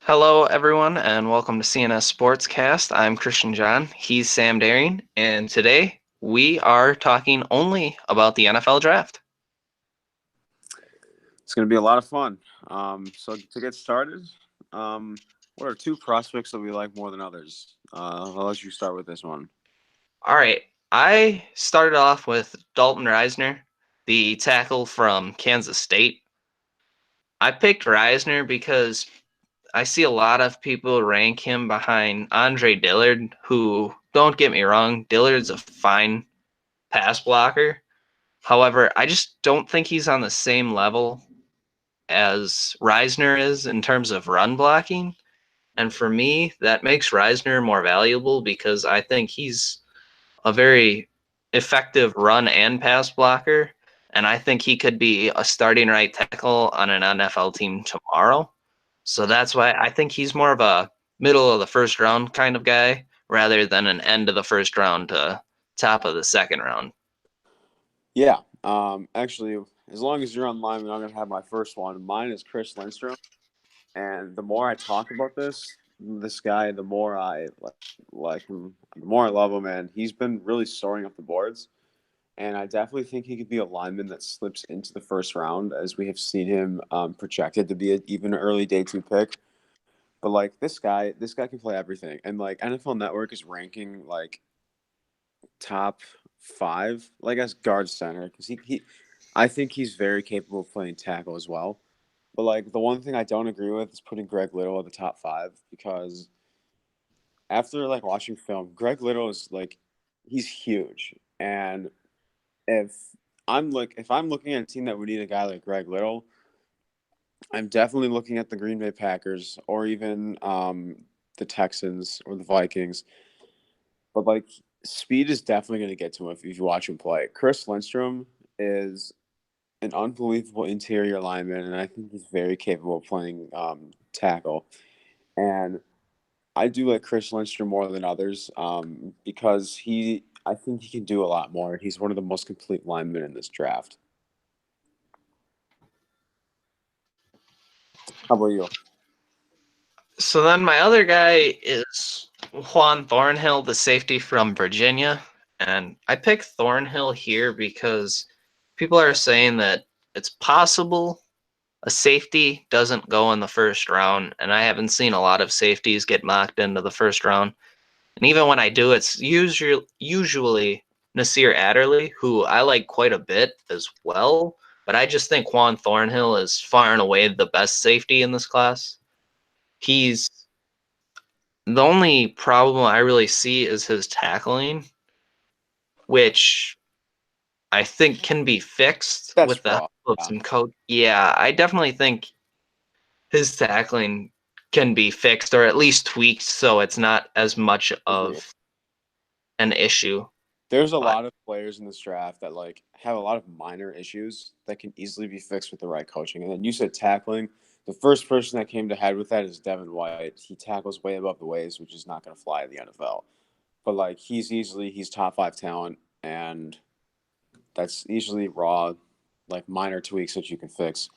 Hello, everyone, and welcome to C&S Sports Cast. I'm Christian John. He's Sam Daring, and today we are talking only about the NFL draft. It's going to be a lot of fun. So to get started, what are two prospects that we like more than others? I'll let you start with this one. All right, I started off with Dalton Reisner, the tackle from Kansas State. I picked Reisner because I see a lot of people rank him behind Andre Dillard, who, don't get me wrong, Dillard's a fine pass blocker. However, I just don't think he's on the same level as Reisner is in terms of run blocking. And for me, that makes Reisner more valuable because I think he's a very effective run and pass blocker. And I think he could be a starting right tackle on an NFL team tomorrow. So that's why I think he's more of a middle of the first round kind of guy rather than an end of the first round to top of the second round. Yeah. Actually, as long as you're on lineman, I'm going to have my first one. Mine is Chris Lindstrom. And the more I talk about this guy, the more I like him, the more I love him. And he's been really soaring up the boards. And I definitely think he could be a lineman that slips into the first round, as we have seen him projected to be an even early day two pick. But like this guy can play everything, and like NFL Network is ranking like top five, like as guard center, because I think he's very capable of playing tackle as well. But like the one thing I don't agree with is putting Greg Little at the top five because after like watching film, Greg Little is like he's huge, and if if I'm looking at a team that would need a guy like Greg Little, I'm definitely looking at the Green Bay Packers or even the Texans or the Vikings. But like speed is definitely going to get to him if you watch him play. Chris Lindstrom is an unbelievable interior lineman, and I think he's very capable of playing tackle. And I do like Chris Lindstrom more than others because I think he can do a lot more. He's one of the most complete linemen in this draft. How about you? So then my other guy is Juan Thornhill, the safety from Virginia. And I picked Thornhill here because people are saying that it's possible a safety doesn't go in the first round. And I haven't seen a lot of safeties get mocked into the first round. And even when I do, it's usually Nasir Adderley, who I like quite a bit as well. But I just think Juan Thornhill is far and away the best safety in this class. He's The only problem I really see is his tackling, which I think can be fixed with That's the help raw. of Yeah. some coach. Yeah, I definitely think his tackling can be fixed or at least tweaked so it's not as much Agree. of an issue. There's a But lot of players in this draft that like have a lot of minor issues that can easily be fixed with the right coaching. And then you said tackling. The first person that came to head with that is Devin White. He tackles way above the waist, which is not going to fly in the NFL. But like he's top five talent, and that's easily raw, like minor tweaks that you can fix.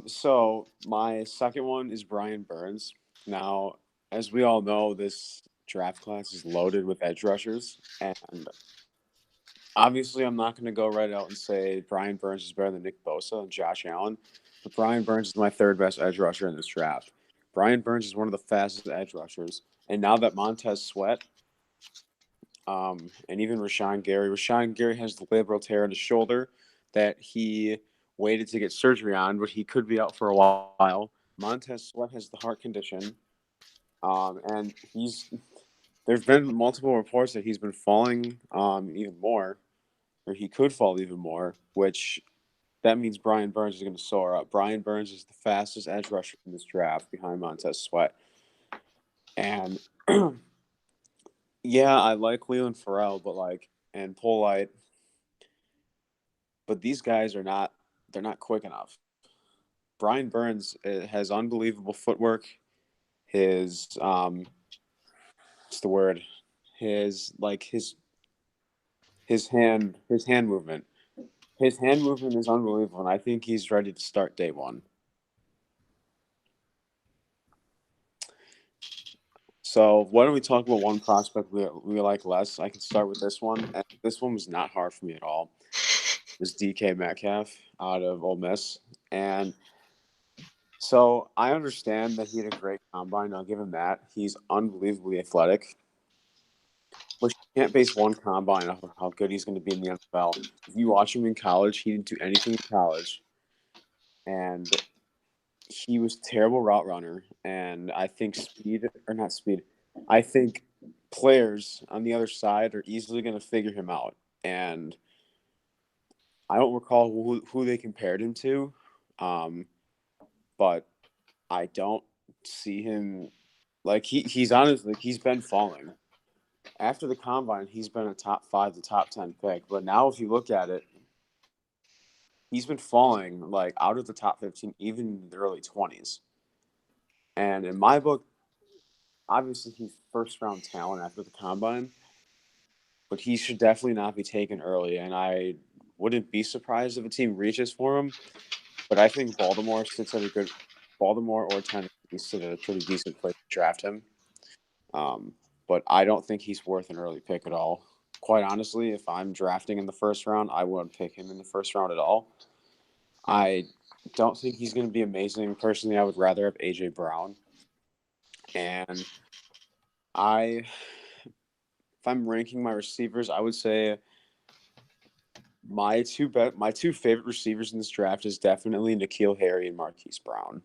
So my second one is Brian Burns. Now, as we all know, this draft class is loaded with edge rushers, and obviously, I'm not going to go right out and say Brian Burns is better than Nick Bosa and Josh Allen, but Brian Burns is my third best edge rusher in this draft. Brian Burns is one of the fastest edge rushers, and now that Montez Sweat, and even Rashawn Gary has the labral tear in his shoulder that he waited to get surgery on, but he could be out for a while. Montez Sweat has the heart condition, and there's been multiple reports that he's been falling even more, or he could fall even more, which that means Brian Burns is going to soar up. Brian Burns is the fastest edge rusher in this draft behind Montez Sweat. And yeah, I like Leland Farrell, and Polite, but these guys they're not quick enough. Brian Burns has unbelievable footwork. His what's the word? His like his hand movement. His hand movement is unbelievable, and I think he's ready to start day one. So why don't we talk about one prospect we like less? I can start with this one. And this one was not hard for me at all. It was DK Metcalf out of Ole Miss. And so I understand that he had a great combine. I'll give him that. He's unbelievably athletic. But you can't base one combine off of how good he's going to be in the NFL. If you watch him in college, he didn't do anything in college. And he was a terrible route runner. And I think speed, or not speed, I think players on the other side are easily going to figure him out. And I don't recall who they compared him to, um, but I don't see him like he's honestly he's been falling. After the combine, he's been a top 5 to top 10 pick. But now, if you look at it, he's been falling like out of the top 15, even in the early 20s. And in my book, obviously he's first round talent after the combine, but he should definitely not be taken early. And I wouldn't be surprised if a team reaches for him. But I think Baltimore or Tennessee sit at a pretty decent place to draft him. But I don't think he's worth an early pick at all. Quite honestly, if I'm drafting in the first round, I wouldn't pick him in the first round at all. I don't think he's going to be amazing. Personally, I would rather have AJ Brown. And I, if I'm ranking my receivers, I would say my two favorite receivers in this draft is definitely N'Keal Harry and Marquise Brown.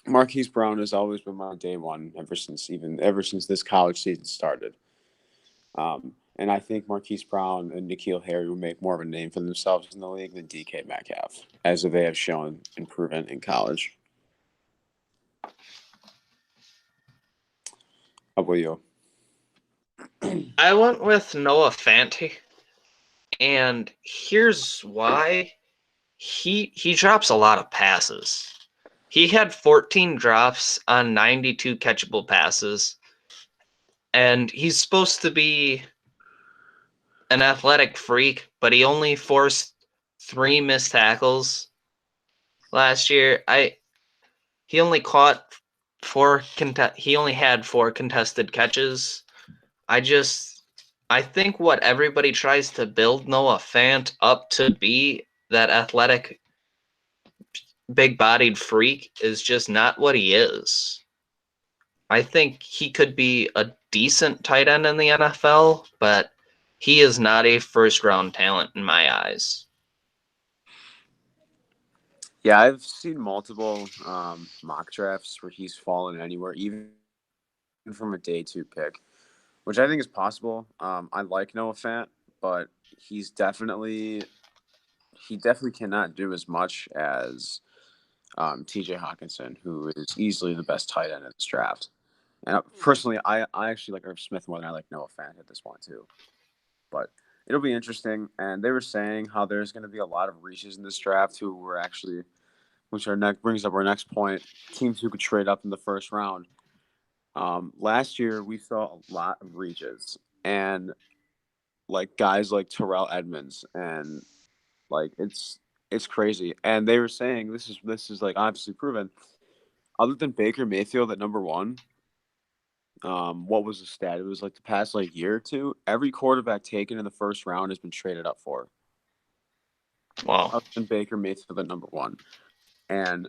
Marquise Brown has always been my day one ever since this college season started. And I think Marquise Brown and N'Keal Harry will make more of a name for themselves in the league than DK Metcalf, as they have shown and proven in college. How about you? I went with Noah Fant, and here's why. He drops a lot of passes. He had 14 drops on 92 catchable passes, and he's supposed to be an athletic freak, but he only forced 3 missed tackles last year. He only caught he only had 4 contested catches. I think what everybody tries to build Noah Fant up to be, that athletic, big-bodied freak, is just not what he is. I think he could be a decent tight end in the NFL, but he is not a first-round talent in my eyes. Yeah, I've seen multiple mock drafts where he's fallen anywhere, even from a day 2 pick, which I think is possible. I like Noah Fant, but he's definitely cannot do as much as TJ Hawkinson, who is easily the best tight end in this draft. And personally, I actually like Irv Smith more than I like Noah Fant at this point too. But it'll be interesting. And they were saying how there's going to be a lot of reaches in this draft who were actually, which brings up our next point, teams who could trade up in the first round. Last year we saw a lot of reaches, and like guys like Terrell Edmonds, and like it's crazy. And they were saying this is like obviously proven. Other than Baker Mayfield at number one, what was the stat? It was like the past like year or two. Every quarterback taken in the first round has been traded up for. Wow. Other than Baker Mayfield at number one, and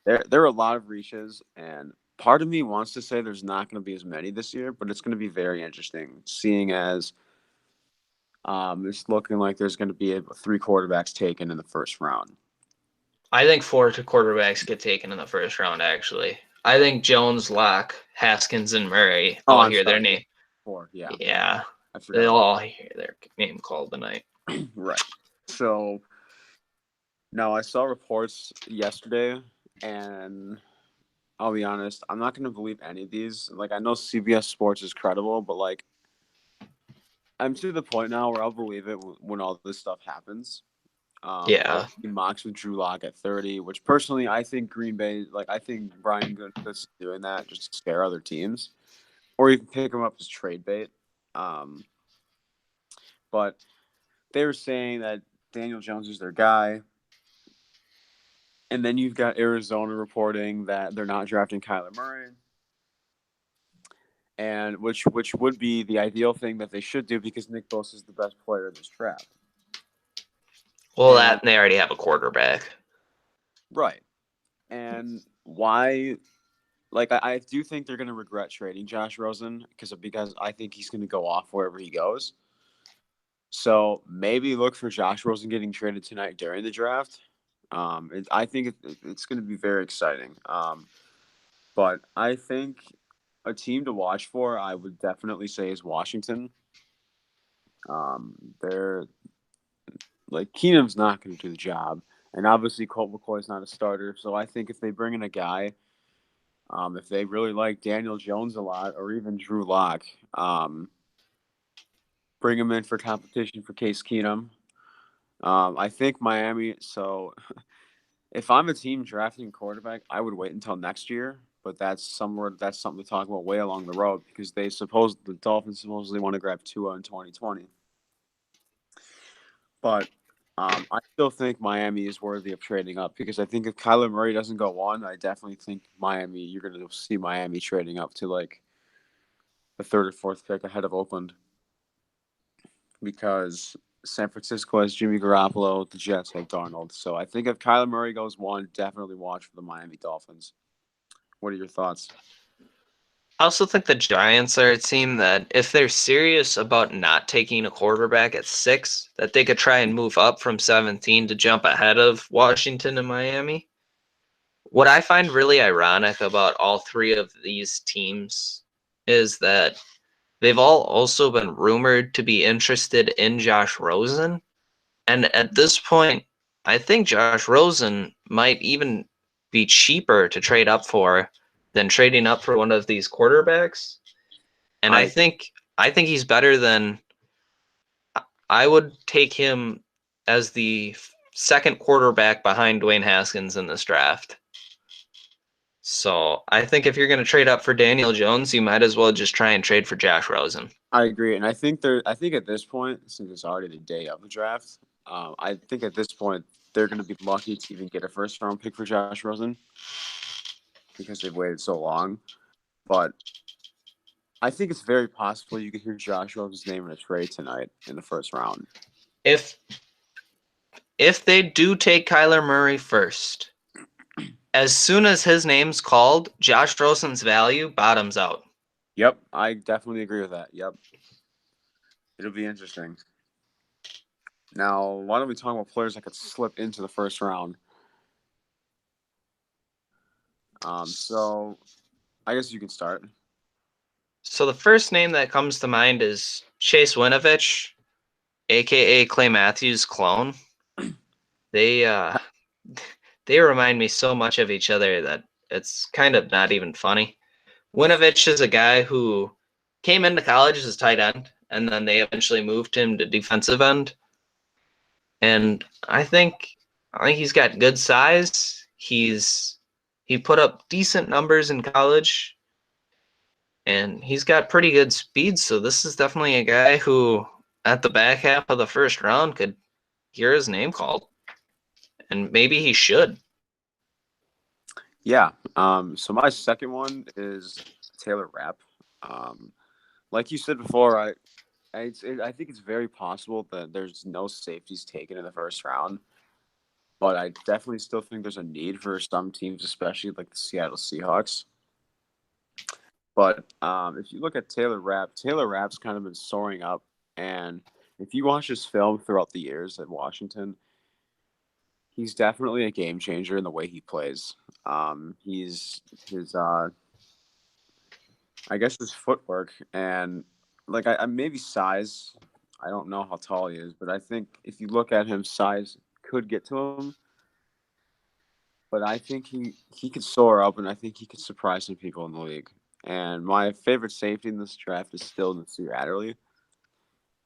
there are a lot of reaches. And part of me wants to say there's not going to be as many this year, but it's going to be very interesting, seeing as it's looking like there's going to be 3 quarterbacks taken in the first round. I think 4 quarterbacks get taken in the first round, actually. I think Jones, Locke, Haskins, and Murray all I'm hear their sorry. name. 4, yeah. Yeah. I forgot. They'll all hear their name called tonight. Right. So now I saw reports yesterday, and I'll be honest, I'm not going to believe any of these. Like, I know CBS Sports is credible, but like, I'm to the point now where I'll believe it when all this stuff happens. Yeah. Mocks with Drew Lock at 30, which personally I think Green Bay, like I think Brian Gutekunst is doing that just to scare other teams, or you can pick him up as trade bait. Um, but they were saying that Daniel Jones is their guy, and then you've got Arizona reporting that they're not drafting Kyler Murray. and which would be the ideal thing that they should do because Nick Bosa is the best player in this draft. Well, And that they already have a quarterback. right, and why? Like I do think they're going to regret trading Josh Rosen because I think he's going to go off wherever he goes. So maybe look for Josh Rosen getting traded tonight during the draft. I think it's going to be very exciting. But I think a team to watch for, I would definitely say, is Washington. They're like Keenum's not going to do the job, and obviously Colt McCoy's not a starter. So I think if they bring in a guy, if they really like Daniel Jones a lot or even Drew Lock, bring him in for competition for Case Keenum. I think Miami. So if I'm a team drafting a quarterback, I would wait until next year. But that's something to talk about way along the road because the Dolphins supposedly want to grab Tua in 2020. But I still think Miami is worthy of trading up because I think if Kyler Murray doesn't go one, I definitely think you're going to see Miami trading up to like the third or fourth pick ahead of Oakland because San Francisco has Jimmy Garoppolo, the Jets have Darnold. So I think if Kyler Murray goes one, definitely watch for the Miami Dolphins. What are your thoughts? I also think the Giants are a team that, if they're serious about not taking a quarterback at 6, that they could try and move up from 17 to jump ahead of Washington and Miami. What I find really ironic about all three of these teams is that they've all also been rumored to be interested in Josh Rosen. And at this point, I think Josh Rosen might even be cheaper to trade up for than trading up for one of these quarterbacks. And I I think he's better than I would take him as the second quarterback behind Dwayne Haskins in this draft. So I think if you're going to trade up for Daniel Jones, you might as well just try and trade for Josh Rosen. I agree, and I think at this point, since it's already the day of the draft, I think at this point they're going to be lucky to even get a first round pick for Josh Rosen because they've waited so long. But I think it's very possible you could hear Josh Rosen's name in a trade tonight in the first round. If they do take Kyler Murray first, as soon as his name's called, Josh Rosen's value bottoms out. Yep, I definitely agree with that. Yep, it'll be interesting. Now, why don't we talk about players that could slip into the first round? So I guess you can start. So the first name that comes to mind is Chase Winovich, aka Clay Matthews' clone. They they remind me so much of each other that it's kind of not even funny. Winovich is a guy who came into college as a tight end, and then they eventually moved him to defensive end. And I think he's got good size. He put up decent numbers in college, and he's got pretty good speed. So this is definitely a guy who, at the back half of the first round, could hear his name called, and maybe he should. Yeah. So my second one is Taylor Rapp. Um, like you said before, I think it's very possible that there's no safeties taken in the first round, but I definitely still think there's a need for some teams, especially like the Seattle Seahawks. But if you look at Taylor Rapp's kind of been soaring up, and if you watch his film throughout the years at Washington, he's definitely a game changer in the way he plays. He's his I guess his footwork and like I maybe size. I don't know how tall he is, but I think if you look at him, size could get to him. But I think he could soar up, and I think he could surprise some people in the league. And my favorite safety in this draft is still Nasir Adderley,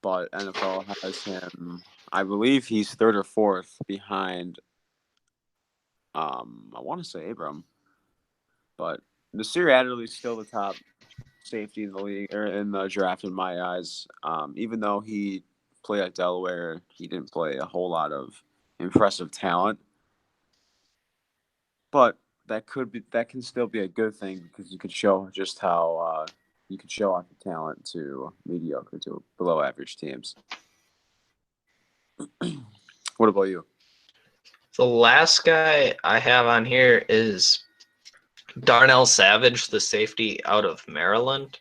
but NFL has him. I believe he's third or fourth behind. I want to say Abram, but Nasir Adderley is still the top safety in the league or in the draft in my eyes. Even though he played at Delaware, he didn't play a whole lot of impressive talent. But that can still be a good thing because you could show just how you could show off your talent to mediocre to below average teams. What about you? The last guy I have on here is Darnell Savage, the safety out of Maryland,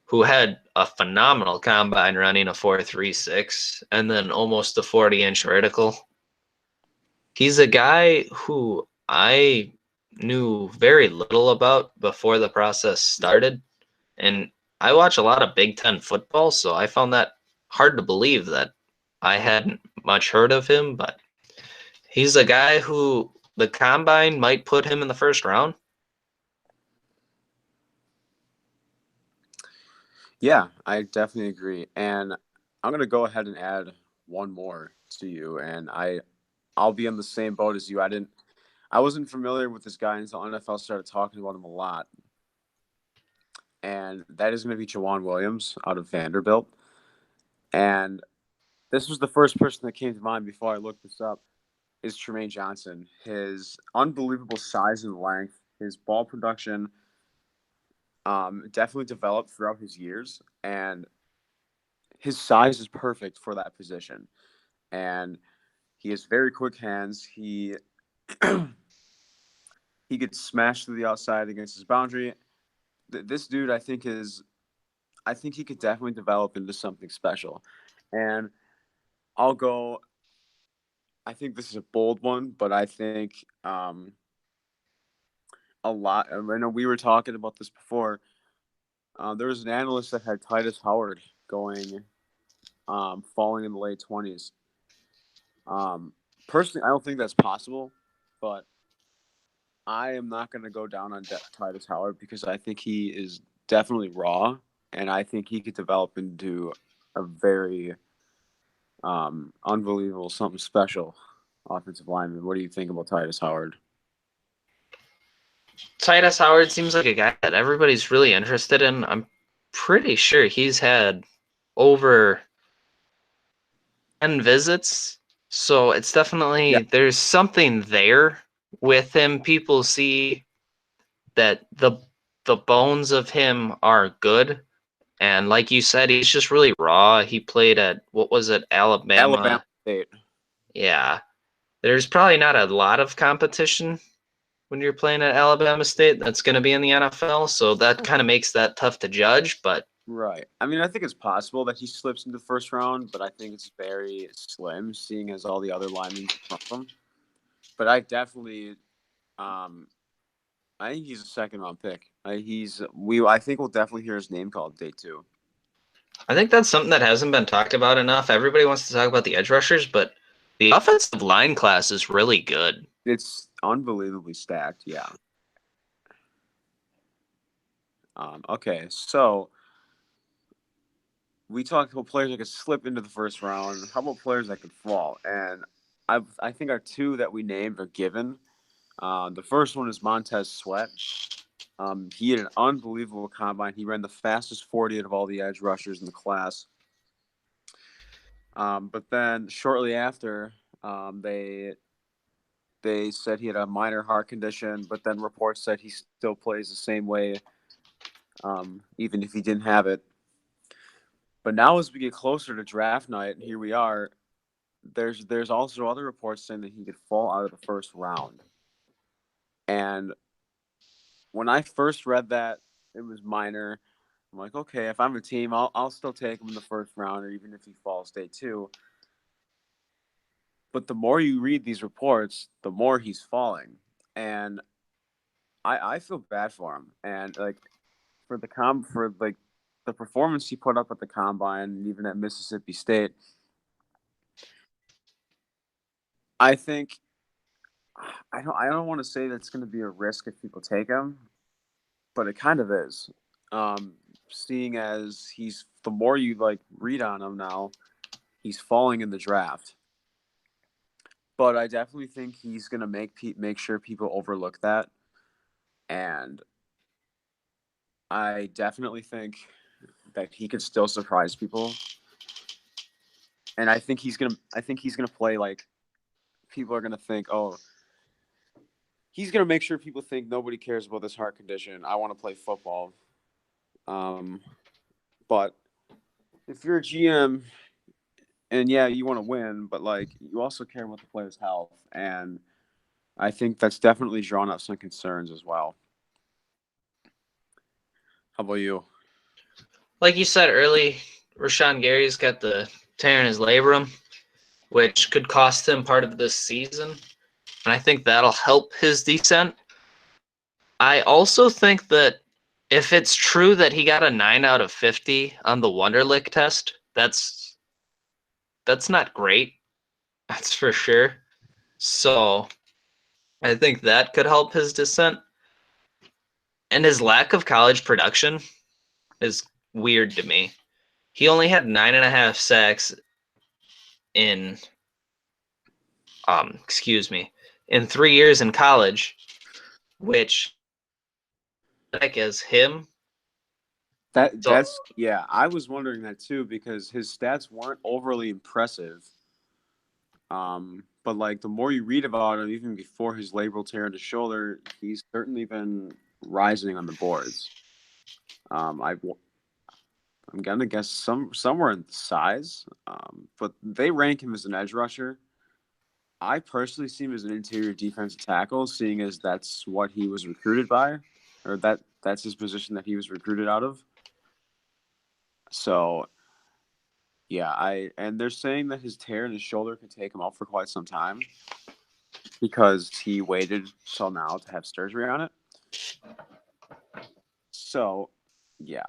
who had a phenomenal combine running a 4.36 and then almost a 40-inch vertical. He's a guy who I knew very little about before the process started. And I watch a lot of Big Ten football, so I found that hard to believe that I hadn't much heard of him. But he's a guy who the combine might put him in the first round. Yeah, I definitely agree. And I'm gonna go ahead and add one more to you. And I'll be in the same boat as you. I wasn't familiar with this guy until NFL started talking about him a lot. And that is gonna be Jawan Williams out of Vanderbilt. And this was the first person that came to mind before I looked this up. Is Tremaine Johnson. His unbelievable size and length, his ball production, definitely developed throughout his years, and his size is perfect for that position. And he has very quick hands. He gets smashed to the outside against his boundary. This dude, I think he could definitely develop into something special. And I'll go. I think this is a bold one, but I think a lot. I know we were talking about this before. There was an analyst that had Titus Howard going, falling in the late 20s. Personally, I don't think that's possible, but I am not going to go down on Titus Howard because I think he is definitely raw, and I think he could develop into a very unbelievable, something special offensive lineman. What do you think about Titus Howard? Titus Howard seems like a guy that everybody's really interested in. I'm pretty sure he's had over 10 visits. So it's Yeah, definitely, there's something there with him. People see that the bones of him are good. And like you said, he's just really raw. He played at, what was it, Alabama Alabama? State. Yeah. There's probably not a lot of competition when you're playing at Alabama State that's going to be in the NFL. So that kind of makes that tough to judge. But Right. I mean, I think it's possible that he slips into the first round, but I think it's very slim, seeing as all the other linemen in front of him. But um, I think he's a second round pick. I think we'll definitely hear his name called day two. I think that's something that hasn't been talked about enough. Everybody wants to talk about the edge rushers, but the offensive line class is really good. It's unbelievably stacked. Yeah. Okay, so we talked about players that could slip into the first round. How about players that could fall? And I think our two that we named are given. The first one is Montez Sweat. He had an unbelievable combine. He ran the fastest 40 out of all the edge rushers in the class. But then shortly after, they said he had a minor heart condition, but then reports said he still plays the same way, even if he didn't have it. But now, as we get closer to draft night, and here we are, there's also other reports saying that he could fall out of the first round. And when I first read that, it was minor. I'm like, okay, if I'm a team, I'll still take him in the first round, or even if he falls day two. But the more you read these reports, the more he's falling, and I feel bad for him. And like for like the performance he put up at the combine, and even at Mississippi State, I think I don't want to say that's going to be a risk if people take him, but it kind of is. Seeing as he's the more you like read on him now, he's falling in the draft. But I definitely think he's going to make sure people overlook that, and I definitely think that he could still surprise people. And I think he's gonna play like people are gonna think, oh, he's gonna make sure people think nobody cares about this heart condition. I want to play football. Um, but if you're a GM and yeah, you want to win, but like you also care about the player's health, and I think that's definitely drawn up some concerns as well. How about you? Like you said early, Rashawn Gary's got the tear in his labrum, which could cost him part of this season. And I think that'll help his descent. I also think that if it's true that he got a 9 out of 50 on the Wonderlic test, that's not great. That's for sure. So I think that could help his descent. And his lack of college production is weird to me. He only had 9.5 sacks in excuse me, in 3 years in college, which like as him. So That's yeah, I was wondering that too because his stats weren't overly impressive. But like the more you read about him, even before his labral tear in his shoulder, he's certainly been rising on the boards. I'm gonna guess somewhere in size, but they rank him as an edge rusher. I personally see him as an interior defensive tackle, seeing as that's what he was recruited by, or that's his position that he was recruited out of. So yeah, and they're saying that his tear in his shoulder could take him out for quite some time because he waited till now to have surgery on it. So yeah,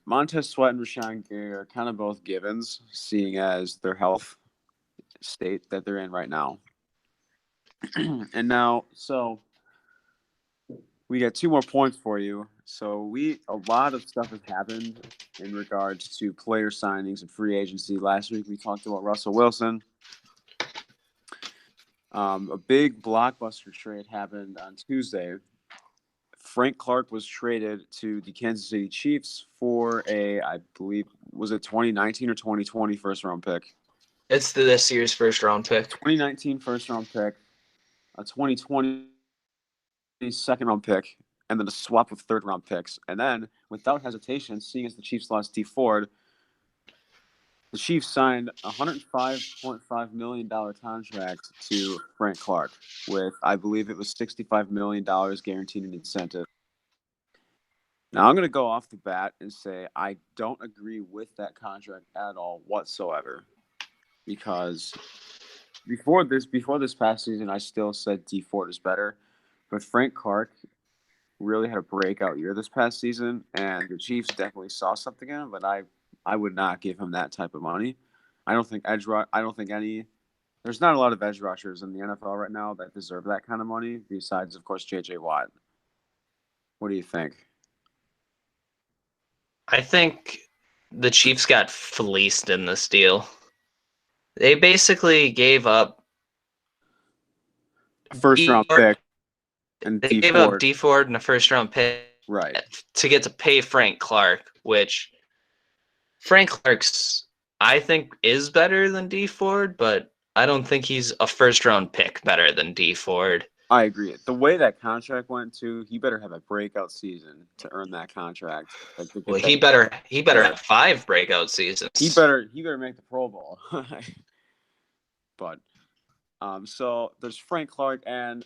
Montez Sweat and Rashawn Gary are kind of both givens, seeing as their health state that they're in right now. And now, so we got 2 more points for you. So a lot of stuff has happened in regards to player signings and free agency. Last week we talked about Russell Wilson. A big blockbuster trade happened on Tuesday. Frank Clark was traded to the Kansas City Chiefs for I believe, was it 2019 or 2020 first round pick? it's this year's first round pick. 2019 first round pick, a 2020 second round pick, and then a swap of third round picks. And then, without hesitation, seeing as the Chiefs lost D Ford, the Chiefs signed a $105.5 million contract to Frank Clark with, I believe it was $65 million guaranteed in incentive. Now, I'm going to go off the bat and say I don't agree with that contract at all whatsoever because before this past season, I still said D Ford is better, but Frank Clark really had a breakout year this past season, and the Chiefs definitely saw something in him. But I would not give him that type of money. I don't think I don't think any. There's not a lot of edge rushers in the NFL right now that deserve that kind of money. Besides, of course, J.J. Watt. What do you think? I think the Chiefs got fleeced in this deal. They basically gave up First D round Ford. pick and They D gave up Ford. D Ford and a first round pick Right. to get to pay Frank Clark, which Frank Clark's I think is better than D Ford, but I don't think he's a first round pick better than D Ford. I agree. The way that contract went to, he better have a breakout season to earn that contract. Like to Well, get that, he better have 5 breakout seasons. he better make the Pro Bowl. But so there's Frank Clark, and